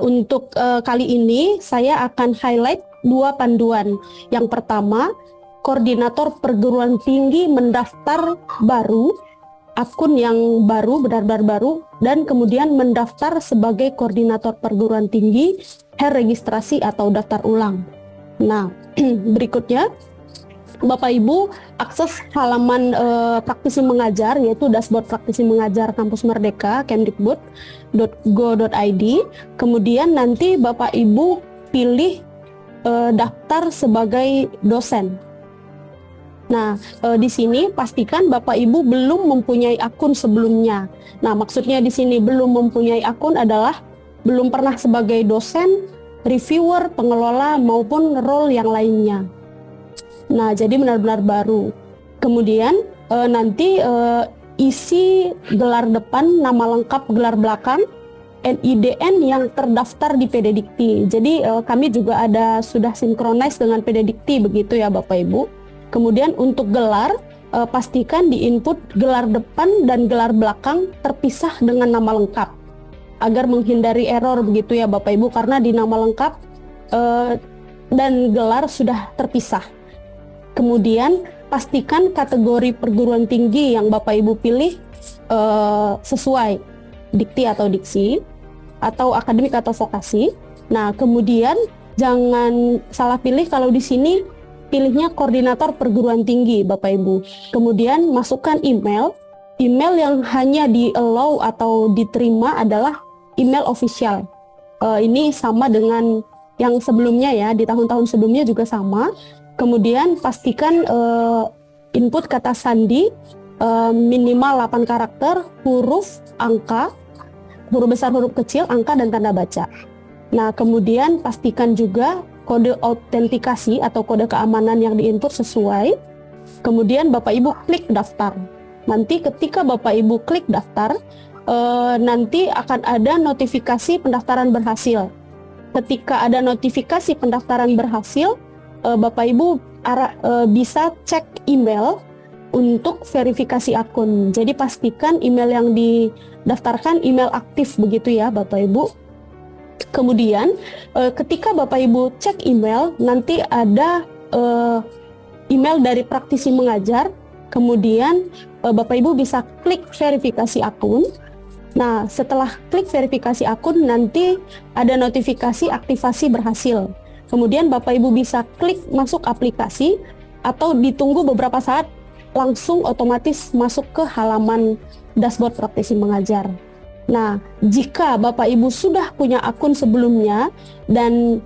Untuk kali ini saya akan highlight dua panduan. Yang pertama, koordinator perguruan tinggi mendaftar baru, akun yang baru, benar-benar baru, dan kemudian mendaftar sebagai koordinator perguruan tinggi, registrasi atau daftar ulang. Nah, berikutnya Bapak Ibu akses halaman praktisi mengajar, yaitu dashboard praktisi mengajar Kampus Merdeka kemdikbud.go.id. Kemudian nanti Bapak Ibu pilih daftar sebagai dosen. Nah, di sini pastikan Bapak Ibu belum mempunyai akun sebelumnya. Nah, maksudnya di sini belum mempunyai akun adalah belum pernah sebagai dosen, reviewer, pengelola maupun role yang lainnya. Nah, jadi benar-benar baru. Kemudian nanti isi gelar depan, nama lengkap, gelar belakang, NIDN yang terdaftar di PDDikti. Jadi kami juga sudah sinkronis dengan PDDikti begitu ya Bapak Ibu. Kemudian untuk gelar, pastikan di input gelar depan dan gelar belakang terpisah dengan nama lengkap agar menghindari error begitu ya Bapak Ibu, karena di nama lengkap dan gelar sudah terpisah. Kemudian pastikan kategori perguruan tinggi yang Bapak Ibu pilih sesuai dikti atau diksi atau akademik atau vokasi. Nah, kemudian jangan salah pilih kalau di sini pilihnya koordinator perguruan tinggi Bapak Ibu. Kemudian masukkan email yang hanya di-allow atau diterima adalah email official. Ini sama dengan yang sebelumnya ya, di tahun-tahun sebelumnya juga sama. Kemudian pastikan input kata sandi minimal 8 karakter, huruf, angka, huruf besar, huruf kecil, angka, dan tanda baca. Nah, kemudian pastikan juga kode autentikasi atau kode keamanan yang diinput sesuai. Kemudian Bapak Ibu klik daftar. Nanti ketika Bapak Ibu klik daftar, nanti akan ada notifikasi pendaftaran berhasil. Ketika ada notifikasi pendaftaran berhasil, Bapak Ibu bisa cek email untuk verifikasi akun. Jadi pastikan email yang didaftarkan email aktif begitu ya Bapak Ibu. Kemudian ketika Bapak Ibu cek email, nanti ada email dari praktisi mengajar. Kemudian Bapak Ibu bisa klik verifikasi akun. Nah, setelah klik verifikasi akun, nanti ada notifikasi aktivasi berhasil. Kemudian Bapak Ibu bisa klik masuk aplikasi atau ditunggu beberapa saat langsung otomatis masuk ke halaman dashboard praktisi mengajar. Nah, jika Bapak Ibu sudah punya akun sebelumnya dan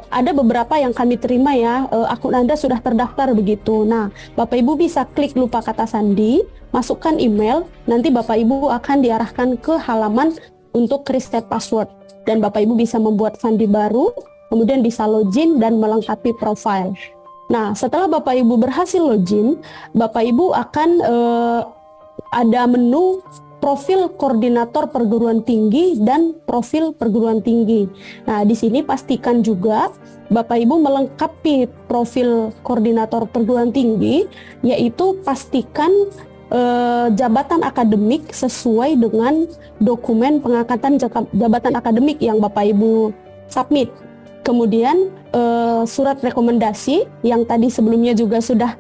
ada beberapa yang kami terima ya, akun Anda sudah terdaftar begitu. Nah, Bapak Ibu bisa klik lupa kata sandi, masukkan email, nanti Bapak Ibu akan diarahkan ke halaman untuk reset password. Dan Bapak Ibu bisa membuat sandi baru, kemudian bisa login dan melengkapi profile. Nah, setelah Bapak Ibu berhasil login, Bapak Ibu akan ada menu profil koordinator perguruan tinggi dan profil perguruan tinggi. Nah, di sini pastikan juga Bapak Ibu melengkapi profil koordinator perguruan tinggi, yaitu pastikan jabatan akademik sesuai dengan dokumen pengangkatan jabatan akademik yang Bapak Ibu submit. Kemudian surat rekomendasi yang tadi sebelumnya juga sudah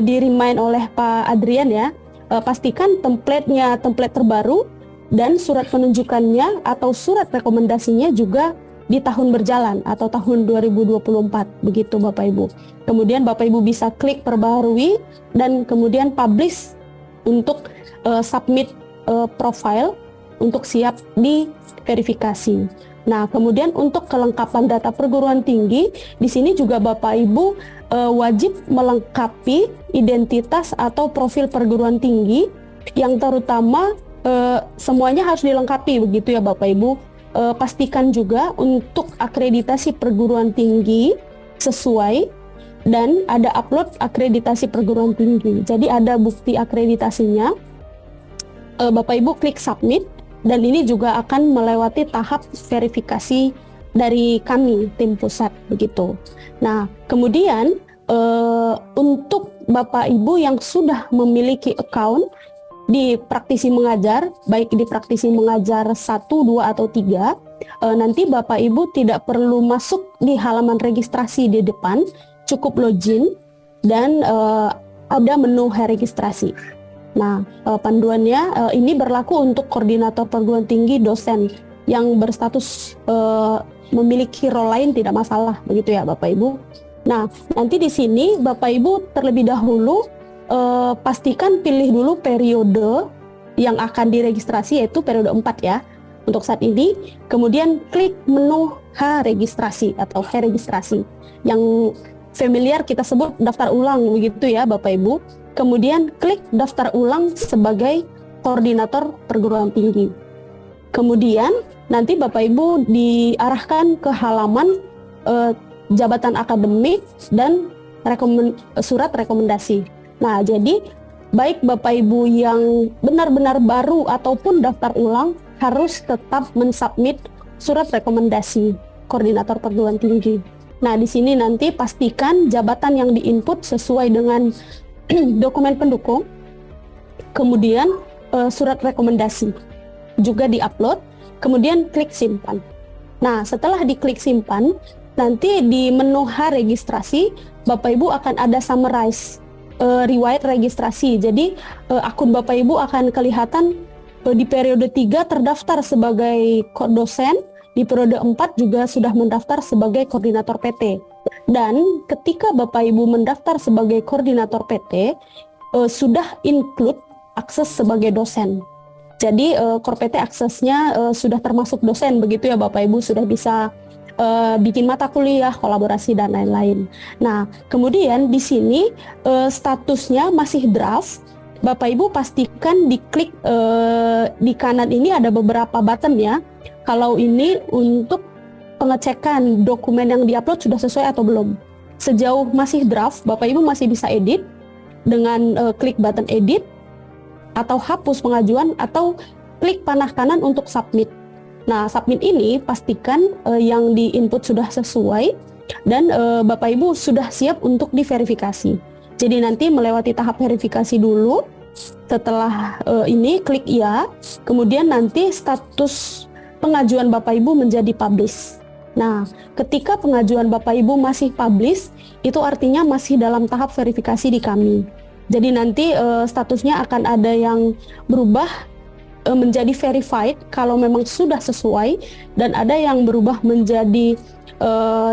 di-remind oleh Pak Adrian ya. Pastikan template terbaru dan surat penunjukannya atau surat rekomendasinya juga di tahun berjalan atau tahun 2024 begitu Bapak Ibu. Kemudian Bapak Ibu bisa klik perbaharui dan kemudian publish untuk submit profile untuk siap di verifikasi. Nah, kemudian untuk kelengkapan data perguruan tinggi, di sini juga Bapak Ibu wajib melengkapi identitas atau profil perguruan tinggi yang terutama semuanya harus dilengkapi begitu ya Bapak Ibu. Pastikan juga untuk akreditasi perguruan tinggi sesuai dan ada upload akreditasi perguruan tinggi. Jadi ada bukti akreditasinya. Bapak Ibu klik submit. Dan ini juga akan melewati tahap verifikasi dari kami, tim pusat, begitu. Nah, kemudian untuk Bapak Ibu yang sudah memiliki account, di praktisi mengajar, baik di praktisi mengajar 1, 2, atau 3, nanti Bapak Ibu tidak perlu masuk di halaman registrasi di depan, cukup login dan ada menu registrasi. Nah, panduannya ini berlaku untuk koordinator perguruan tinggi dosen yang berstatus memiliki role lain, tidak masalah, begitu ya Bapak Ibu. Nah, nanti di sini Bapak Ibu terlebih dahulu pastikan pilih dulu periode yang akan diregistrasi, yaitu periode 4 ya untuk saat ini. Kemudian klik menu H-registrasi atau H-registrasi yang familiar kita sebut daftar ulang, begitu ya Bapak Ibu. Kemudian klik daftar ulang sebagai koordinator perguruan tinggi. Kemudian nanti Bapak Ibu diarahkan ke halaman jabatan akademik dan surat rekomendasi. Nah, jadi baik Bapak Ibu yang benar-benar baru ataupun daftar ulang harus tetap mensubmit surat rekomendasi koordinator perguruan tinggi. Nah, di sini nanti pastikan jabatan yang diinput sesuai dengan dokumen pendukung, kemudian surat rekomendasi juga diupload, kemudian klik simpan. Nah, setelah diklik simpan, nanti di menu H registrasi, Bapak Ibu akan ada summarize riwayat registrasi. Jadi akun Bapak Ibu akan kelihatan di periode 3 terdaftar sebagai dosen, di periode 4 juga sudah mendaftar sebagai koordinator PT. Dan ketika Bapak Ibu mendaftar sebagai koordinator PT, sudah include akses sebagai dosen. Jadi Kor PT aksesnya sudah termasuk dosen, begitu ya Bapak Ibu, sudah bisa bikin mata kuliah, kolaborasi dan lain-lain. Nah, kemudian di sini statusnya masih draft. Bapak Ibu pastikan diklik di kanan ini ada beberapa button ya. Kalau ini untuk pengecekan dokumen yang diupload sudah sesuai atau belum. Sejauh masih draft, Bapak Ibu masih bisa edit dengan klik button edit atau hapus pengajuan atau klik panah kanan untuk submit. Nah, submit ini pastikan yang di-input sudah sesuai dan Bapak Ibu sudah siap untuk diverifikasi. Jadi nanti melewati tahap verifikasi dulu. Setelah ini klik ya, kemudian nanti status pengajuan Bapak Ibu menjadi publish. Nah, ketika pengajuan Bapak Ibu masih publish, itu artinya masih dalam tahap verifikasi di kami. Jadi nanti statusnya akan ada yang berubah menjadi verified kalau memang sudah sesuai, dan ada yang berubah menjadi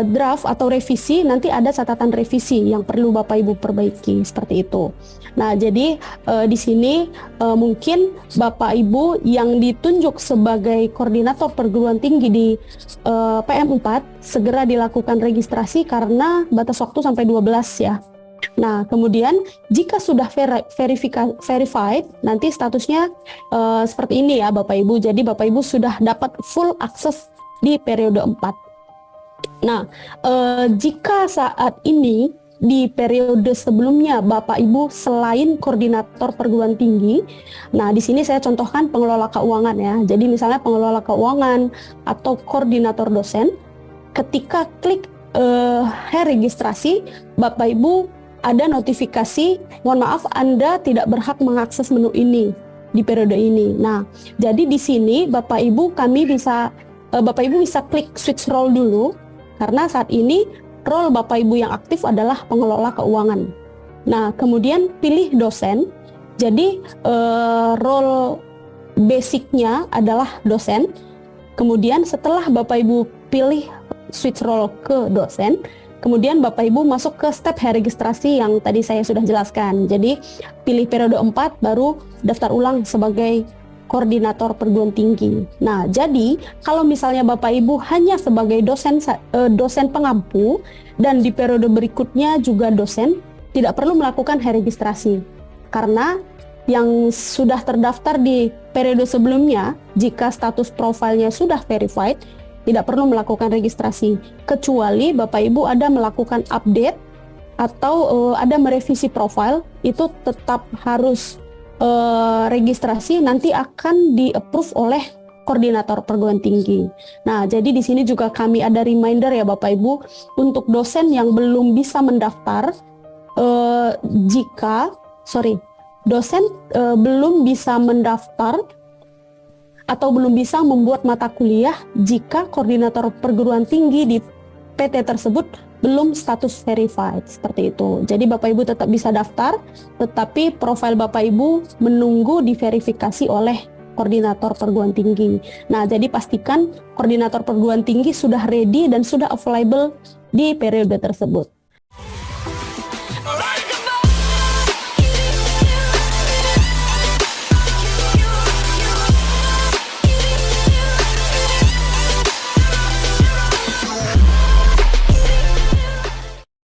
draft atau revisi, nanti ada catatan revisi yang perlu Bapak Ibu perbaiki, seperti itu. Nah, jadi di sini mungkin Bapak Ibu yang ditunjuk sebagai koordinator perguruan tinggi di PM4 segera dilakukan registrasi karena batas waktu sampai 12 ya. Nah, kemudian jika sudah verified, nanti statusnya seperti ini ya Bapak Ibu. Jadi Bapak Ibu sudah dapat full akses di periode 4. Nah, jika saat ini di periode sebelumnya Bapak Ibu selain koordinator perguruan tinggi, nah di sini saya contohkan pengelola keuangan ya. Jadi misalnya pengelola keuangan atau koordinator dosen, ketika klik registrasi, Bapak Ibu ada notifikasi, mohon maaf Anda tidak berhak mengakses menu ini di periode ini. Nah, jadi di sini Bapak Ibu bisa klik switch role dulu, karena saat ini role Bapak Ibu yang aktif adalah pengelola keuangan. Nah, kemudian pilih dosen. Jadi role basicnya adalah dosen. Kemudian setelah Bapak Ibu pilih switch role ke dosen, kemudian Bapak Ibu masuk ke step registrasi yang tadi saya sudah jelaskan. Jadi pilih periode 4 baru daftar ulang sebagai koordinator perguruan tinggi. Nah, jadi kalau misalnya Bapak Ibu hanya sebagai dosen pengampu dan di periode berikutnya juga dosen, tidak perlu melakukan registrasi. Karena yang sudah terdaftar di periode sebelumnya, jika status profilnya sudah verified, tidak perlu melakukan registrasi, kecuali Bapak Ibu ada melakukan update atau ada merevisi profil, itu tetap harus registrasi, nanti akan di-approve oleh koordinator perguruan tinggi. Nah, jadi di sini juga kami ada reminder ya Bapak Ibu, untuk dosen belum bisa mendaftar atau belum bisa membuat mata kuliah jika koordinator perguruan tinggi di PT tersebut belum status verified, seperti itu. Jadi Bapak Ibu tetap bisa daftar, tetapi profil Bapak Ibu menunggu diverifikasi oleh koordinator perguruan tinggi. Nah, jadi pastikan koordinator perguruan tinggi sudah ready dan sudah available di periode tersebut.